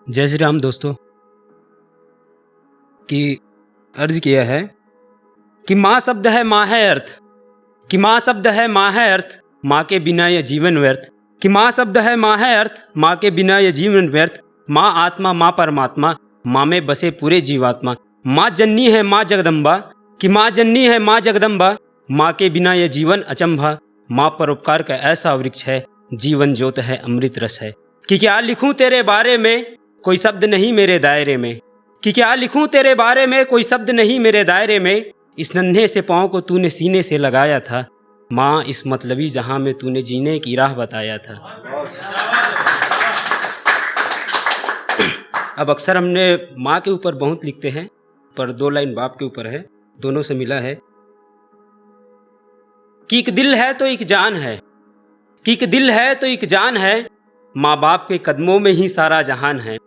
जय श्री राम दोस्तों। कि अर्ज किया है कि माँ शब्द है माँ है अर्थ, कि माँ शब्द है माँ है अर्थ, माँ के बिना यह जीवन व्यर्थ। कि माँ शब्द है माँ है अर्थ, माँ के बिना यह जीवन व्यर्थ। माँ आत्मा माँ परमात्मा, माँ में बसे पूरे जीवात्मा। माँ जननी है माँ जगदम्बा, कि माँ जननी है माँ जगदम्बा, माँ के बिना यह जीवन अचंभा। माँ परोपकार का ऐसा वृक्ष है, जीवन ज्योत है अमृत रस है। कि क्या लिखूं तेरे बारे में, कोई शब्द नहीं मेरे दायरे में। कि क्या लिखूं तेरे बारे में, कोई शब्द नहीं मेरे दायरे में। इस नन्हे से पाँव को तूने सीने से लगाया था, माँ इस मतलबी जहां में तूने जीने की राह बताया था। अब अक्सर हमने माँ के ऊपर बहुत लिखते हैं, पर 2 लाइन बाप के ऊपर है, दोनों से मिला है। कि एक दिल है तो एक जान है, कि एक दिल है तो एक जान है, माँ बाप के कदमों में ही सारा जहान है।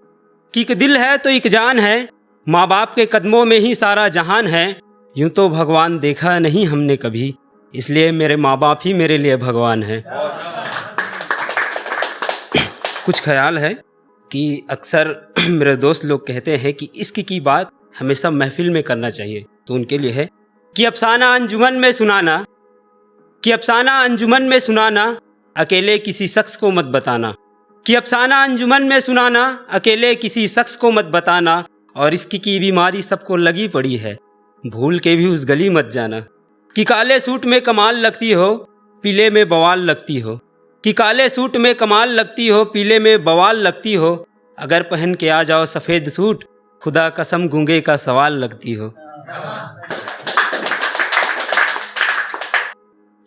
कि एक दिल है तो एक जान है, माँ बाप के कदमों में ही सारा जहान है। यूं तो भगवान देखा नहीं हमने कभी, इसलिए मेरे माँ बाप ही मेरे लिए भगवान है। कुछ ख्याल है कि अक्सर मेरे दोस्त लोग कहते हैं कि इश्क की बात हमेशा महफिल में करना चाहिए, तो उनके लिए है कि अफसाना अंजुमन में सुनाना, कि अफसाना अंजुमन में सुनाना, अकेले किसी शख्स को मत बताना। कि अफसाना अंजुमन में सुनाना, अकेले किसी शख्स को मत बताना। और इश्क की बीमारी सबको लगी पड़ी है, भूल के भी उस गली मत जाना। कि काले सूट में कमाल लगती हो, पीले में बवाल लगती हो। कि काले सूट में कमाल लगती हो, पीले में बवाल लगती हो। अगर पहन के आ जाओ सफ़ेद सूट, खुदा कसम गूंगे का सवाल लगती हो।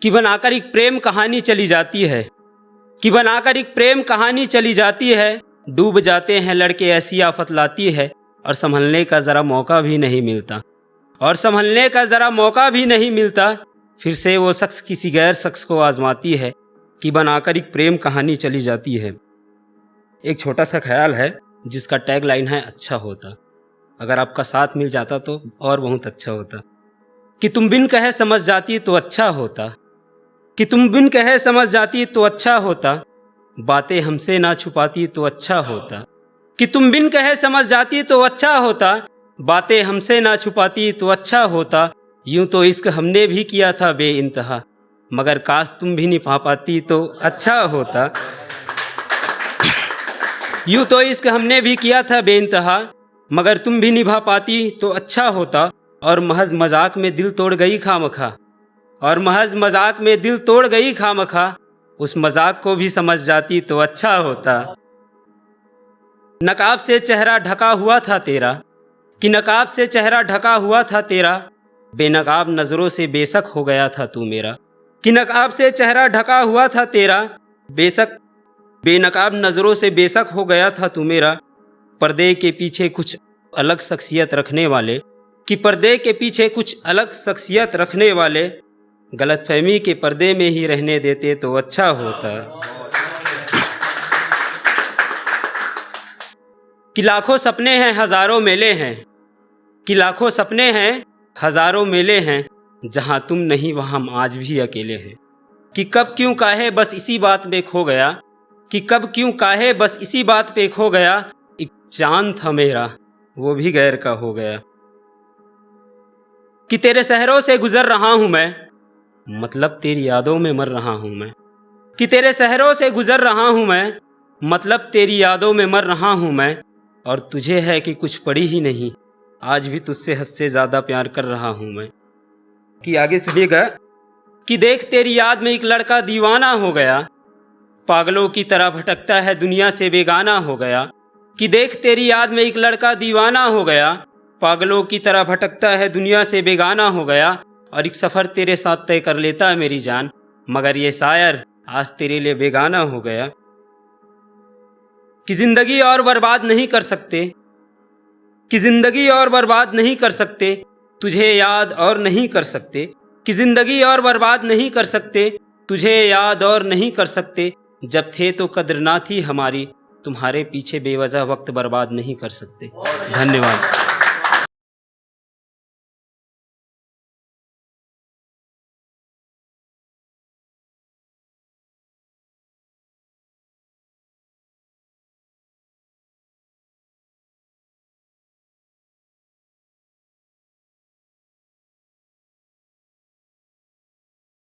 कि बनाकर एक प्रेम कहानी चली जाती है, कि बनाकर एक प्रेम कहानी चली जाती है। डूब जाते हैं लड़के ऐसी आफत लाती है, और संभलने का ज़रा मौका भी नहीं मिलता, और संभलने का ज़रा मौका भी नहीं मिलता। फिर से वो शख्स किसी गैर शख्स को आजमाती है, कि बनाकर एक प्रेम कहानी चली जाती है। एक छोटा सा ख्याल है जिसका टैग लाइन है अच्छा होता, अगर आपका साथ मिल जाता तो और बहुत अच्छा होता। कि तुम बिन कहे समझ जाती तो अच्छा होता, कि तुम बिन कहे समझ जाती तो अच्छा होता, बातें हमसे ना छुपाती तो अच्छा होता। कि तुम बिन कहे समझ जाती तो अच्छा होता, बातें हमसे ना छुपाती तो अच्छा होता। यूं तो इश्क हमने भी किया था बेइंतहा, मगर काश तुम भी निभा पाती तो अच्छा होता। यूं तो इश्क हमने भी किया था बेइंतहा, मगर तुम भी निभा पाती तो अच्छा होता। और महज मजाक में दिल तोड़ गई खामखा, और महज मजाक में दिल तोड़ गई खामखा, उस मजाक को भी समझ जाती तो अच्छा होता। नकाब से चेहरा ढका हुआ था तेरा, कि नकाब से चेहरा ढका हुआ था तेरा, बेनकाब नजरों से बेशक हो गया था तू मेरा। कि नकाब से चेहरा ढका हुआ था तेरा, बेनकाब नजरों से बेशक हो गया था तू मेरा। पर्दे के पीछे कुछ अलग शख्सियत रखने वाले, कि पर्दे के पीछे कुछ अलग शख्सियत रखने वाले, गलतफहमी के पर्दे में ही रहने देते तो अच्छा होता। कि लाखों सपने हैं हजारों मेले हैं, कि लाखों सपने हैं हजारों मेले हैं, जहां तुम नहीं वहां हम आज भी अकेले हैं। कि कब क्यों काहे बस इसी बात पे खो गया, कि कब क्यों काहे बस इसी बात पे खो गया। एक चांद था मेरा वो भी गैर का हो गया। कि तेरे शहरों से गुजर रहा हूं मैं, मतलब तेरी यादों में मर रहा हूं मैं। कि तेरे शहरों से गुजर रहा हूं मैं, मतलब तेरी यादों में मर रहा हूं मैं। और तुझे है कि कुछ पड़ी ही नहीं, आज भी तुझसे हद से ज्यादा प्यार कर रहा हूं मैं। कि आगे सुनिएगा। कि देख तेरी याद में एक लड़का दीवाना हो गया, पागलों की तरह भटकता है दुनिया से बेगाना हो गया। कि देख तेरी याद में एक लड़का दीवाना हो गया, पागलों की तरह भटकता है दुनिया से बेगाना हो गया। और एक सफ़र तेरे साथ तय कर लेता है मेरी जान, मगर ये शायर आज तेरे लिए बेगाना हो गया। कि जिंदगी और बर्बाद नहीं कर सकते, कि जिंदगी और बर्बाद नहीं कर सकते, तुझे याद और नहीं कर सकते। कि जिंदगी और बर्बाद नहीं कर सकते, तुझे याद और नहीं कर सकते। जब थे तो कद्र ना थी हमारी, तुम्हारे पीछे बेवजह वक्त बर्बाद नहीं कर सकते। धन्यवाद।